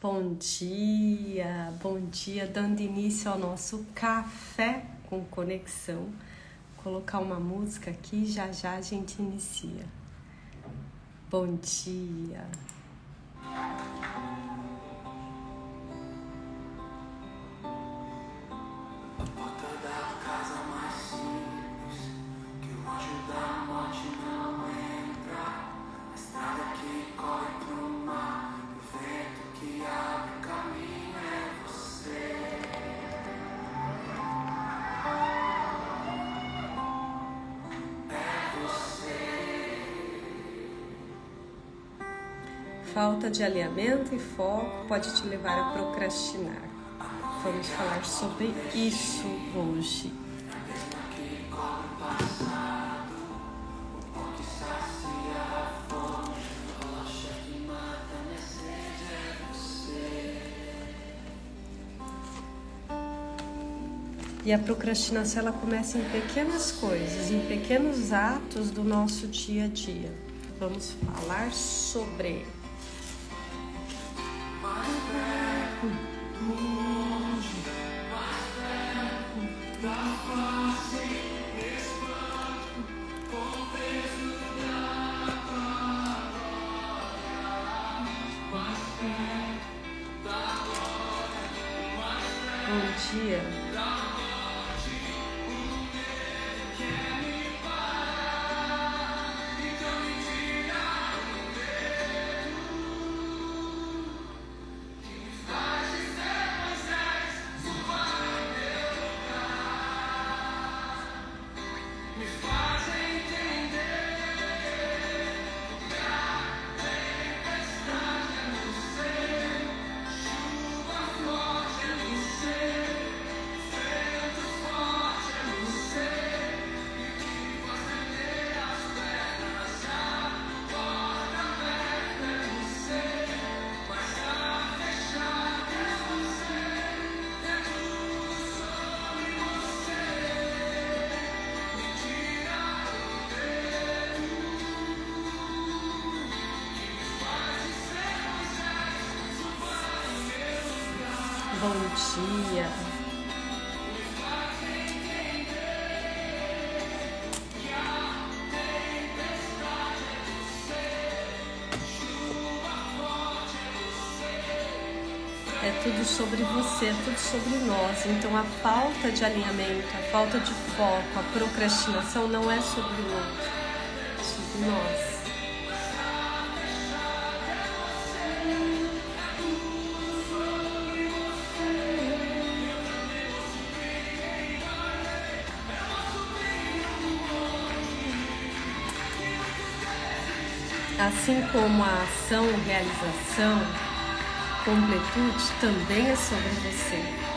Bom dia, dando início ao nosso café com conexão. Vou colocar uma música aqui, já a gente inicia. Bom dia. Falta de alinhamento e foco pode te levar a procrastinar. Vamos falar sobre isso hoje. E a procrastinação ela começa em pequenas coisas, em pequenos atos do nosso dia a dia. Vamos falar sobre bom dia. Bom dia. É tudo sobre você, é tudo sobre nós. Então a falta de alinhamento, a falta de foco, a procrastinação não é sobre o outro, é sobre nós. Assim como a ação, realização, completude também é sobre você.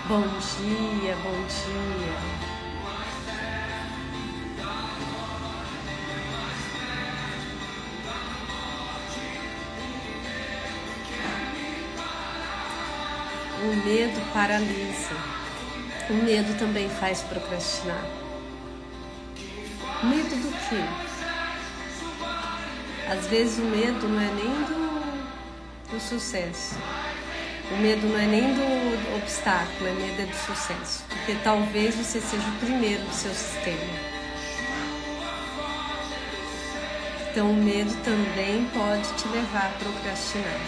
Bom dia, bom dia. O medo paralisa. O medo também faz procrastinar. Medo do quê? Às vezes o medo não é nem do sucesso. O medo não é nem do obstáculo, é medo do sucesso. Porque talvez você seja o primeiro do seu sistema. Então o medo também pode te levar a procrastinar.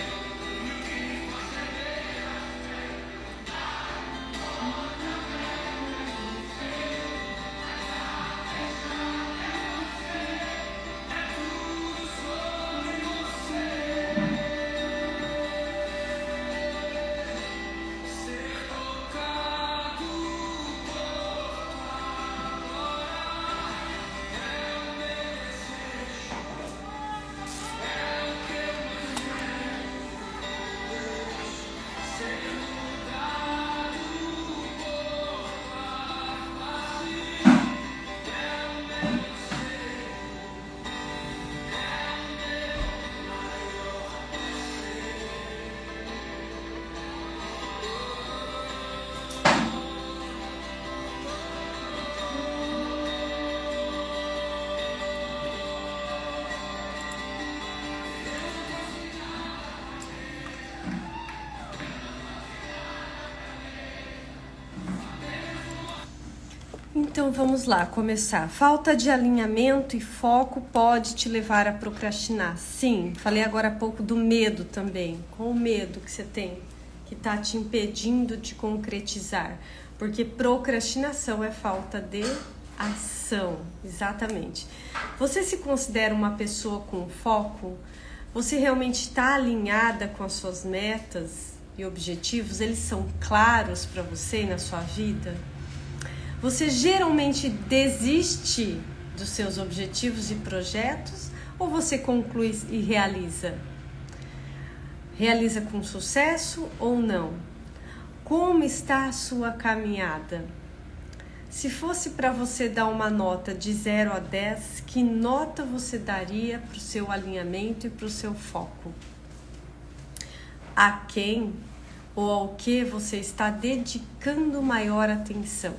Então vamos lá, começar. Falta de alinhamento e foco pode te levar a procrastinar. Sim, falei agora há pouco do medo também. Qual o medo que você tem que está te impedindo de concretizar? Porque procrastinação é falta de ação, exatamente. Você se considera uma pessoa com foco? Você realmente está alinhada com as suas metas e objetivos? Eles são claros para você e na sua vida? Você geralmente desiste dos seus objetivos e projetos ou você conclui e realiza? Realiza com sucesso ou não? Como está a sua caminhada? Se fosse para você dar uma nota de 0 a 10, que nota você daria para o seu alinhamento e para o seu foco? A quem ou ao que você está dedicando maior atenção?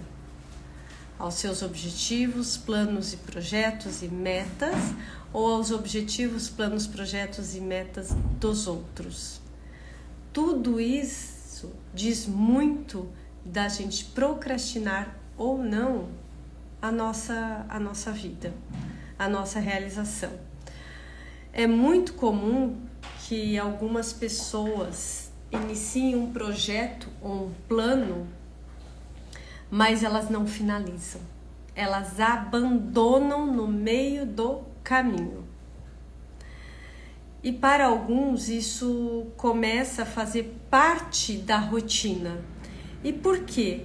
Aos seus objetivos, planos e projetos e metas ou aos objetivos, planos, projetos e metas dos outros? Tudo isso diz muito da gente procrastinar ou não a nossa vida, a nossa realização. É muito comum que algumas pessoas iniciem um projeto ou um plano, mas elas não finalizam, elas abandonam no meio do caminho. E para alguns isso começa a fazer parte da rotina. E por quê?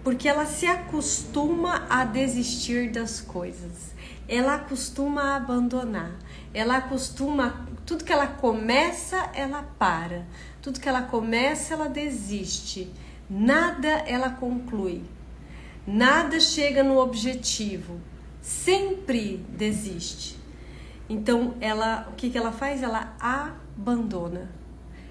Porque ela se acostuma a desistir das coisas, ela acostuma a abandonar, ela acostuma, tudo que ela começa, ela para, tudo que ela começa, ela desiste, nada ela conclui. Nada chega no objetivo, sempre desiste. Então, o que ela faz? Ela abandona.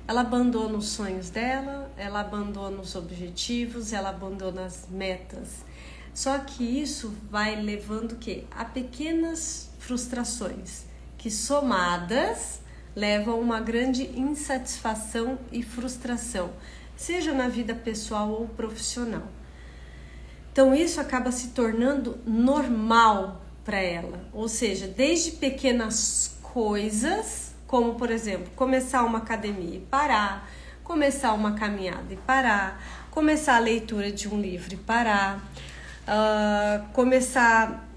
Ela abandona os sonhos dela, ela abandona os objetivos, ela abandona as metas. Só que isso vai levando o quê? A pequenas frustrações, que somadas levam a uma grande insatisfação e frustração, seja na vida pessoal ou profissional. Então isso acaba se tornando normal para ela, ou seja, desde pequenas coisas, como por exemplo, começar uma academia e parar, começar uma caminhada e parar, começar a leitura de um livro e parar, começar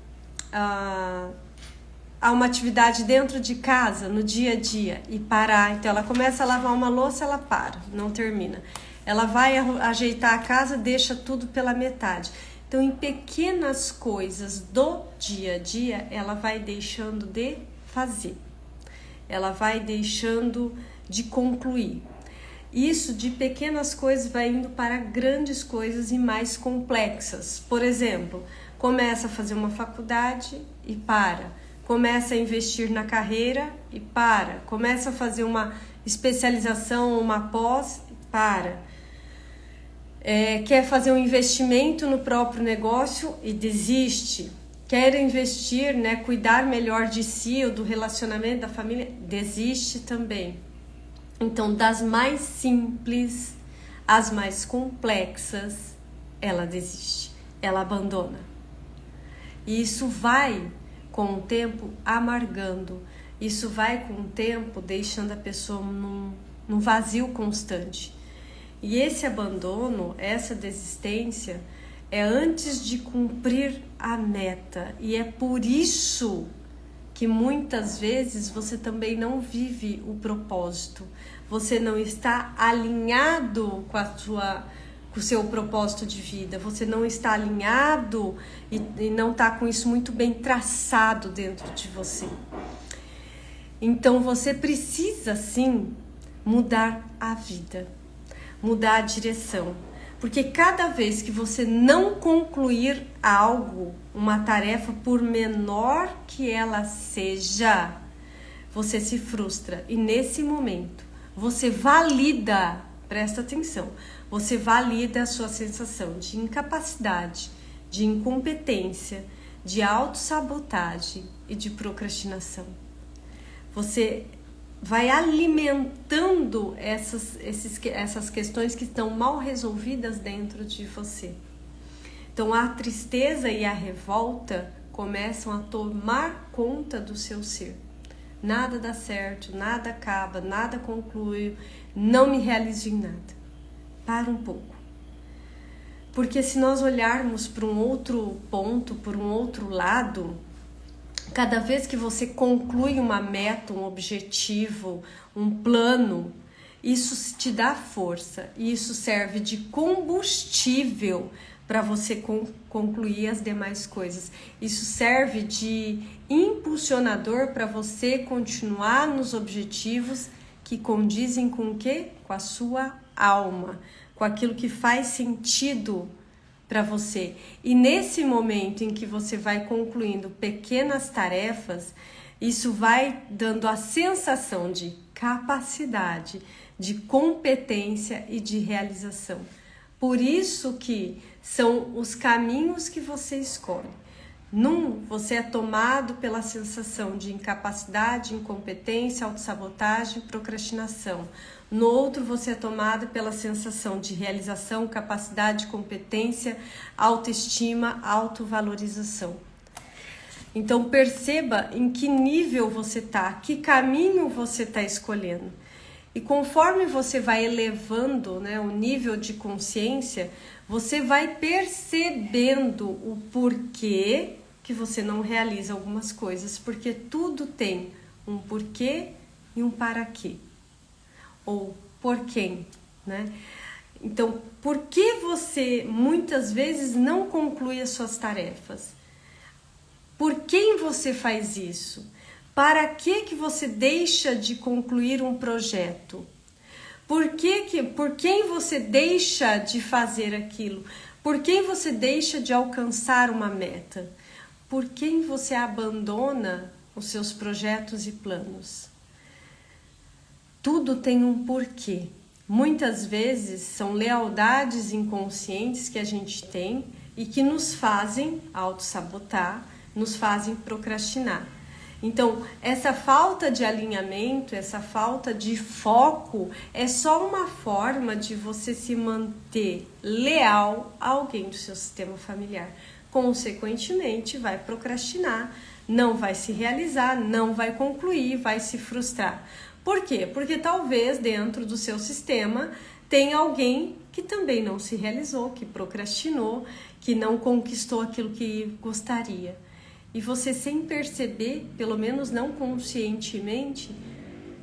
a uma atividade dentro de casa, no dia a dia e parar. Então ela começa a lavar uma louça, ela para, não termina. Ela vai ajeitar a casa, deixa tudo pela metade. Então, em pequenas coisas do dia a dia, ela vai deixando de fazer. Ela vai deixando de concluir. Isso de pequenas coisas vai indo para grandes coisas e mais complexas. Por exemplo, começa a fazer uma faculdade e para. Começa a investir na carreira e para. Começa a fazer uma especialização, uma pós e para. Quer fazer um investimento no próprio negócio e desiste. Quer investir, cuidar melhor de si ou do relacionamento da família, desiste também. Então, das mais simples às mais complexas, ela desiste, ela abandona. E isso vai, com o tempo, amargando. Isso vai, com o tempo, deixando a pessoa num vazio constante. E esse abandono, essa desistência, é antes de cumprir a meta. E é por isso que muitas vezes você também não vive o propósito. Você não está alinhado com o seu propósito de vida. Você não está alinhado e não está com isso muito bem traçado dentro de você. Então você precisa sim mudar a vida. Mudar a direção, porque cada vez que você não concluir algo, uma tarefa, por menor que ela seja, você se frustra e nesse momento você valida, presta atenção, você valida a sua sensação de incapacidade, de incompetência, de autossabotagem e de procrastinação. Você vai alimentando essas questões que estão mal resolvidas dentro de você. Então a tristeza e a revolta começam a tomar conta do seu ser. Nada dá certo, nada acaba, nada conclui, não me realizo em nada. Para um pouco. Porque se nós olharmos para um outro ponto, por um outro lado, cada vez que você conclui uma meta, um objetivo, um plano, isso te dá força e isso serve de combustível para você concluir as demais coisas. Isso serve de impulsionador para você continuar nos objetivos que condizem com o quê? Com a sua alma, com aquilo que faz sentido para você. E nesse momento em que você vai concluindo pequenas tarefas, isso vai dando a sensação de capacidade, de competência e de realização. Por isso que são os caminhos que você escolhe. Num, você é tomado pela sensação de incapacidade, incompetência, autossabotagem, procrastinação. No outro, você é tomado pela sensação de realização, capacidade, competência, autoestima, autovalorização. Então, perceba em que nível você está, que caminho você está escolhendo. E conforme você vai elevando, né, o nível de consciência, você vai percebendo o porquê que você não realiza algumas coisas, porque tudo tem um porquê e um para quê, ou por quem, né? Então, por que você muitas vezes não conclui as suas tarefas? Por quem você faz isso? Para que você deixa de concluir um projeto? Por quem você deixa de fazer aquilo? Por quem você deixa de alcançar uma meta? Por quem você abandona os seus projetos e planos? Tudo tem um porquê. Muitas vezes são lealdades inconscientes que a gente tem e que nos fazem autossabotar, nos fazem procrastinar. Então, essa falta de alinhamento, essa falta de foco é só uma forma de você se manter leal a alguém do seu sistema familiar. Consequentemente, vai procrastinar, não vai se realizar, não vai concluir, vai se frustrar. Por quê? Porque talvez dentro do seu sistema tenha alguém que também não se realizou, que procrastinou, que não conquistou aquilo que gostaria. E você, sem perceber, pelo menos não conscientemente,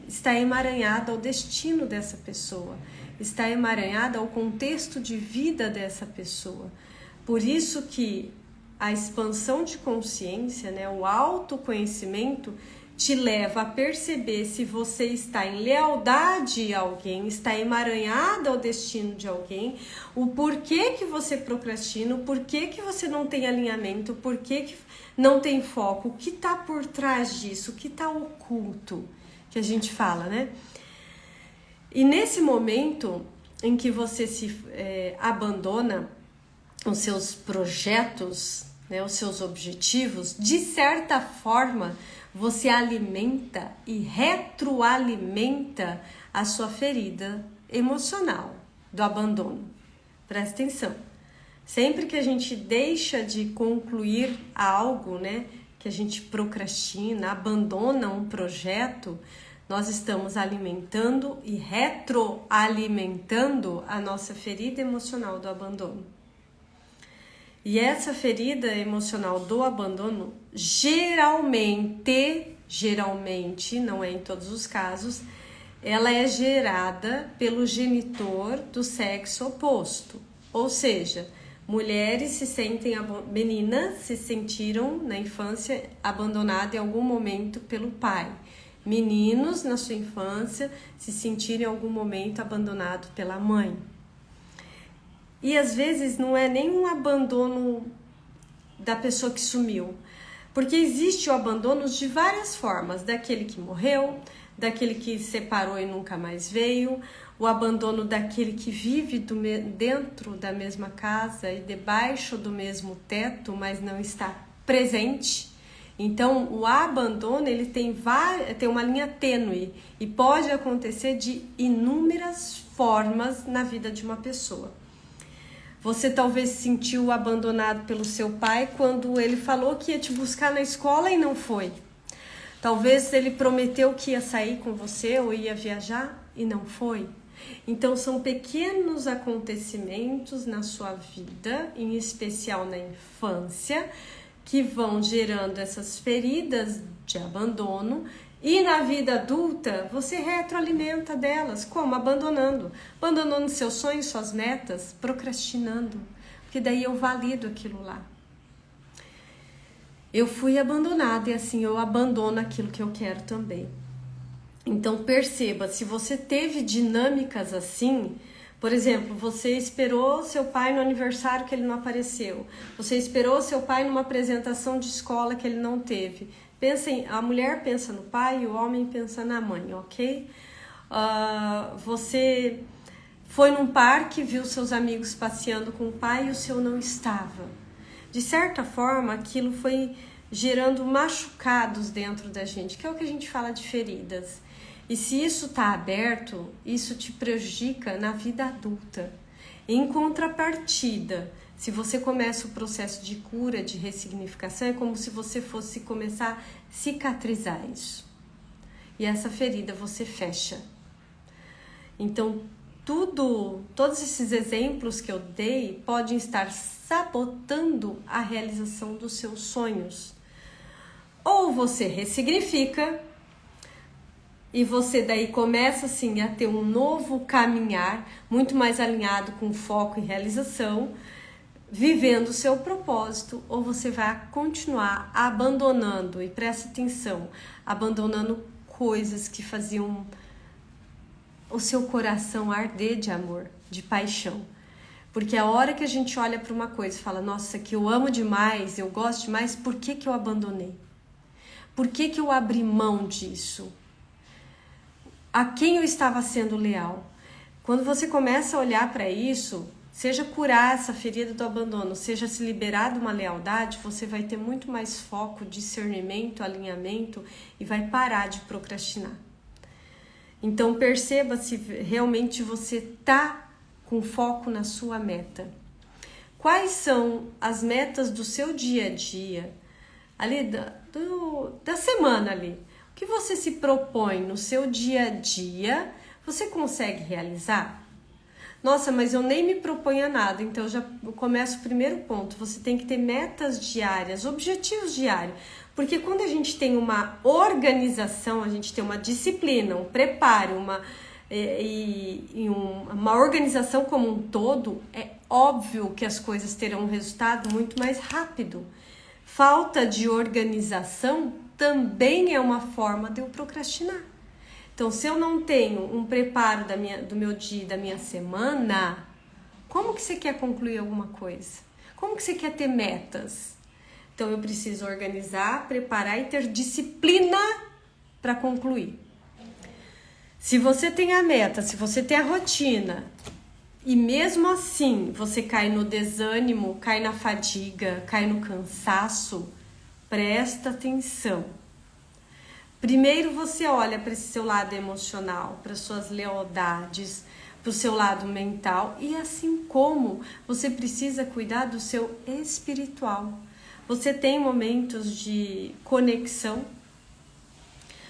está emaranhado ao destino dessa pessoa, está emaranhado ao contexto de vida dessa pessoa. Por isso que a expansão de consciência, né, o autoconhecimento, te leva a perceber se você está em lealdade a alguém, está emaranhado ao destino de alguém, o porquê que você procrastina, o porquê que você não tem alinhamento, o porquê que não tem foco, o que está por trás disso, o que está oculto, que a gente fala, né? E nesse momento em que você se abandona os seus projetos, né, os seus objetivos, de certa forma, você alimenta e retroalimenta a sua ferida emocional do abandono. Presta atenção. Sempre que a gente deixa de concluir algo, né, que a gente procrastina, abandona um projeto, nós estamos alimentando e retroalimentando a nossa ferida emocional do abandono. E essa ferida emocional do abandono, geralmente, não é em todos os casos, ela é gerada pelo genitor do sexo oposto. Ou seja, meninas se sentiram na infância abandonadas em algum momento pelo pai. Meninos na sua infância se sentiram em algum momento abandonados pela mãe. E às vezes não é nem um abandono da pessoa que sumiu, porque existe o abandono de várias formas, daquele que morreu, daquele que separou e nunca mais veio, o abandono daquele que vive dentro da mesma casa e debaixo do mesmo teto, mas não está presente. Então, o abandono, ele tem uma linha tênue e pode acontecer de inúmeras formas na vida de uma pessoa. Você talvez se sentiu abandonado pelo seu pai quando ele falou que ia te buscar na escola e não foi. Talvez ele prometeu que ia sair com você ou ia viajar e não foi. Então, são pequenos acontecimentos na sua vida, em especial na infância, que vão gerando essas feridas de abandono, e na vida adulta você retroalimenta delas. Como? Abandonando seus sonhos, suas metas, procrastinando, porque daí eu valido aquilo lá. Eu fui abandonada e assim eu abandono aquilo que eu quero também. Então perceba, se você teve dinâmicas assim, por exemplo, você esperou seu pai no aniversário que ele não apareceu, você esperou seu pai numa apresentação de escola que ele não teve. Pensem, a mulher pensa no pai e o homem pensa na mãe, ok? Você foi num parque, viu seus amigos passeando com o pai e o seu não estava. De certa forma, aquilo foi gerando machucados dentro da gente, que é o que a gente fala de feridas. E se isso está aberto, isso te prejudica na vida adulta. Em contrapartida, se você começa o processo de cura, de ressignificação, é como se você fosse começar a cicatrizar isso. E essa ferida você fecha. Então, todos esses exemplos que eu dei podem estar sabotando a realização dos seus sonhos. Ou você ressignifica e você daí começa assim a ter um novo caminhar, muito mais alinhado com foco e realização, vivendo o seu propósito, ou você vai continuar abandonando, e presta atenção, abandonando coisas que faziam o seu coração arder de amor, de paixão. Porque a hora que a gente olha para uma coisa e fala, nossa, que eu amo demais, eu gosto demais, por que eu abandonei? Por que eu abri mão disso? A quem eu estava sendo leal? Quando você começa a olhar para isso, seja curar essa ferida do abandono, seja se liberar de uma lealdade, você vai ter muito mais foco, discernimento, alinhamento e vai parar de procrastinar. Então perceba se realmente você está com foco na sua meta. Quais são as metas do seu dia a dia, ali da semana ali? O que você se propõe no seu dia a dia, você consegue realizar? Nossa, mas eu nem me proponho a nada, então já começo o primeiro ponto. Você tem que ter metas diárias, objetivos diários. Porque quando a gente tem uma organização, a gente tem uma disciplina, um preparo, uma organização como um todo, é óbvio que as coisas terão um resultado muito mais rápido. Falta de organização também é uma forma de eu procrastinar. Então, se eu não tenho um preparo do meu dia, da minha semana, como que você quer concluir alguma coisa? Como que você quer ter metas? Então, eu preciso organizar, preparar e ter disciplina para concluir. Se você tem a meta, se você tem a rotina, e mesmo assim você cai no desânimo, cai na fadiga, cai no cansaço, presta atenção. Primeiro você olha para esse seu lado emocional, para suas lealdades, para o seu lado mental, e assim como você precisa cuidar do seu espiritual. Você tem momentos de conexão,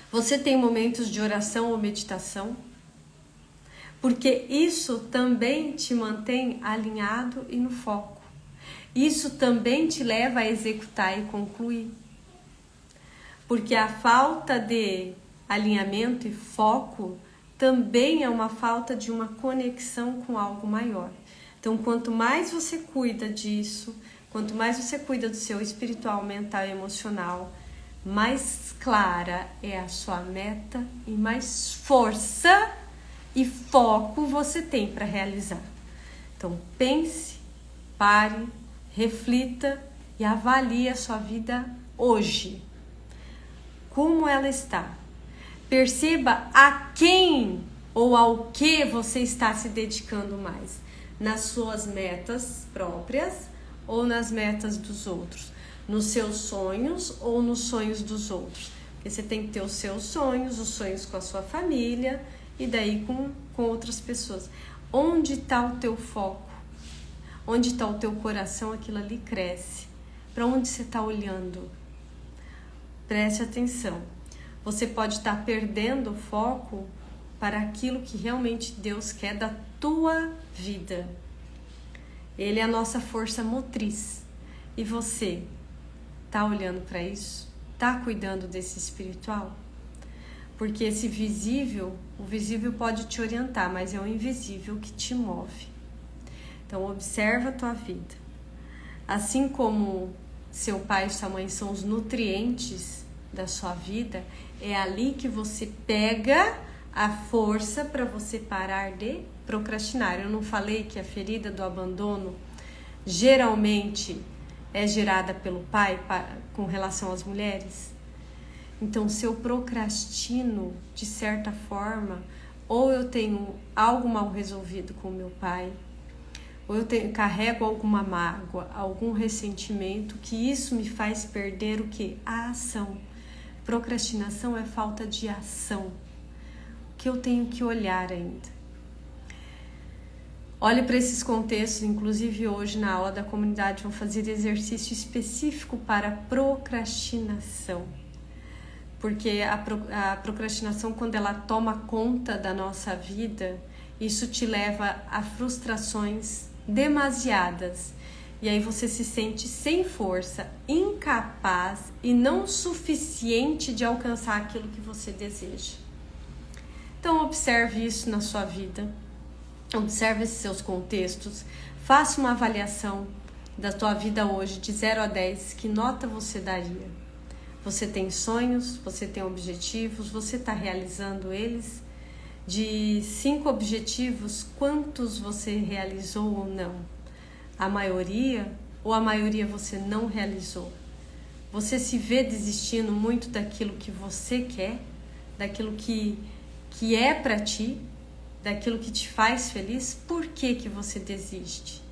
você tem momentos de oração ou meditação, porque isso também te mantém alinhado e no foco. Isso também te leva a executar e concluir. Porque a falta de alinhamento e foco também é uma falta de uma conexão com algo maior. Então, quanto mais você cuida disso, quanto mais você cuida do seu espiritual, mental e emocional, mais clara é a sua meta e mais força e foco você tem para realizar. Então, pense, pare, reflita e avalie a sua vida hoje. Como ela está. Perceba a quem ou ao que você está se dedicando mais. Nas suas metas próprias ou nas metas dos outros. nos seus sonhos ou nos sonhos dos outros. Porque você tem que ter os seus sonhos, os sonhos com a sua família e daí com outras pessoas. Onde está o teu foco? Onde está o teu coração, aquilo ali cresce. Para onde você está olhando? Preste atenção. Você pode estar perdendo o foco para aquilo que realmente Deus quer da tua vida. Ele é a nossa força motriz. E você está olhando para isso? Está cuidando desse espiritual? Porque esse visível, o visível pode te orientar, mas é o invisível que te move. Então observa a tua vida. Assim como seu pai e sua mãe são os nutrientes da sua vida, é ali que você pega a força para você parar de procrastinar. Eu não falei que a ferida do abandono geralmente é gerada pelo pai com relação às mulheres? Então, se eu procrastino, de certa forma, ou eu tenho algo mal resolvido com meu pai, ou eu carrego alguma mágoa, algum ressentimento, que isso me faz perder o quê? A ação. Procrastinação é falta de ação. O que eu tenho que olhar ainda? Olhe para esses contextos, inclusive hoje na aula da comunidade vão fazer exercício específico para procrastinação. Porque a procrastinação, quando ela toma conta da nossa vida, isso te leva a frustrações demasiadas. E aí você se sente sem força, incapaz e não suficiente de alcançar aquilo que você deseja. Então observe isso na sua vida, observe esses seus contextos, faça uma avaliação da tua vida hoje de 0 a 10, que nota você daria? Você tem sonhos, você tem objetivos, você está realizando eles? De 5 objetivos, quantos você realizou ou não? A maioria ou a maioria você não realizou? Você se vê desistindo muito daquilo que você quer, daquilo que é para ti, daquilo que te faz feliz? Por que você desiste?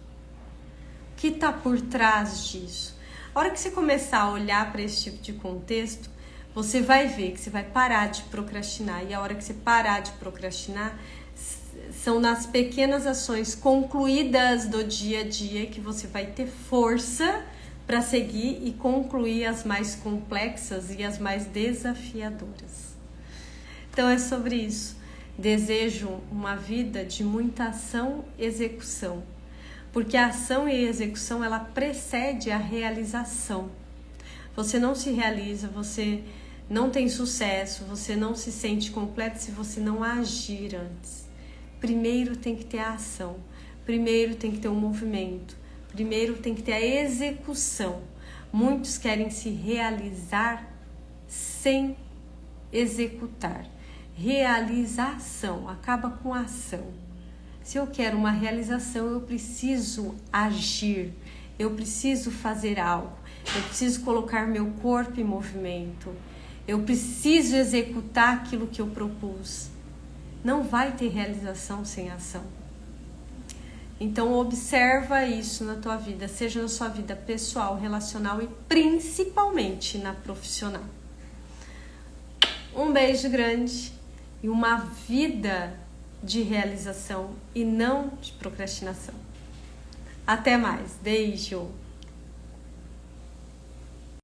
O que está por trás disso? A hora que você começar a olhar para esse tipo de contexto, você vai ver que você vai parar de procrastinar. E a hora que você parar de procrastinar, são nas pequenas ações concluídas do dia a dia que você vai ter força para seguir e concluir as mais complexas e as mais desafiadoras. Então é sobre isso. Desejo uma vida de muita ação e execução. Porque a ação e a execução, ela precede a realização. Você não se realiza, você não tem sucesso, você não se sente completo se você não agir antes. Primeiro tem que ter a ação, primeiro tem que ter o movimento, primeiro tem que ter a execução. Muitos querem se realizar sem executar. Realização acaba com a ação. Se eu quero uma realização, eu preciso agir, eu preciso fazer algo, eu preciso colocar meu corpo em movimento, eu preciso executar aquilo que eu propus. Não vai ter realização sem ação. Então observa isso na tua vida, seja na sua vida pessoal, relacional e principalmente na profissional. Um beijo grande e uma vida de realização e não de procrastinação. Até mais. Beijo!